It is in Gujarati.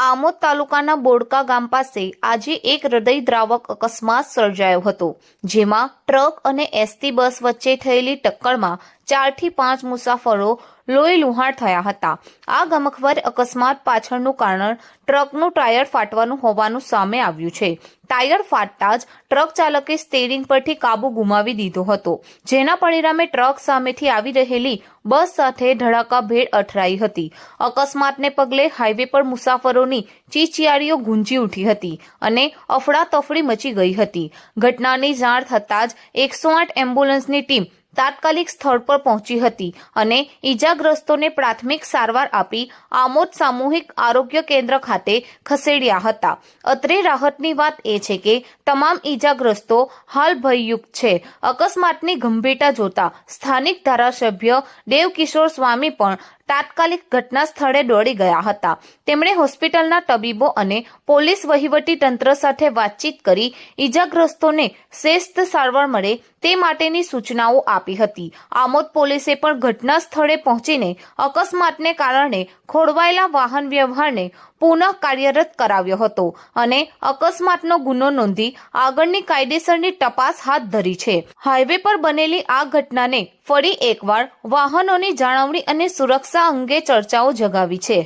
આમોદ તાલુકાના બોડકા ગામ પાસે આજે એક હૃદયદ્રાવક અકસ્માત સર્જાયો હતો, જેમાં ટ્રક અને એસટી બસ વચ્ચે થયેલી ટક્કરમાં 4 થી 5 મુસાફરો લોહી લુહાણ થયા હતા। આ ગમખ્વાર અકસ્માત પાછળનું કારણ ટ્રકનું ટાયર ફાટવાનું હોવાનું સામે આવ્યું છે। ટાયર ફાટતા જ ટ્રક ચાલકે સ્ટીયરિંગ પરથી કાબુ ગુમાવી દીધો હતો, જેના પરિણામે ટ્રક સામેથી આવી રહેલી બસ સાથે ધડાકાભેર અથડાઈ હતી। અકસ્માતને પગલે હાઈવે પર મુસાફરોની ચીચિયારીઓ ગુંજી ઉઠી હતી અને અફડાતફડી મચી ગઈ હતી। ઘટનાની જાણ થતાં જ 108 એમ્બ્યુલન્સની ટીમ તાત્કાલિક સ્થળ પર પહોંચી હતી અને ઈજાગ્રસ્તોને પ્રાથમિક સારવાર આપી આમોદ સામૂહિક આરોગ્ય કેન્દ્ર ખાતે ખસેડ્યા હતા। અત્રે રાહતની વાત એ છે કે તમામ ઈજાગ્રસ્તો હાલ ભયયુક્ત છે। અકસ્માતની ગંભીરતા જોતા સ્થાનિક ધારાસભ્ય દેવકિશોર સ્વામી પણ તાત્કાલિક ઘટના સ્થળે દોડી ગયા હતા। તેમણે હોસ્પિટલના તબીબો અને પોલીસ વહીવટી તંત્ર સાથે વાતચીત કરી ઈજાગ્રસ્તોને શ્રેષ્ઠ સારવાર મળે તે માટેની સૂચનાઓ આપી હતી। આમોદ પોલીસે પણ ઘટના સ્થળે પહોંચીને અકસ્માતને કારણે ખોરવાયેલા વાહન વ્યવહારને પુનઃ કાર્યરત કરાવ્યો હતો અને અકસ્માતનો ગુનો નોંધી આગળની કાયદેસરની તપાસ હાથ ધરી છે। હાઈવે પર બનેલી આ ઘટનાને ફરી એકવાર વાહનોની જાળવણી અને સુરક્ષા અંગે ચર્ચાઓ જગાવી છે।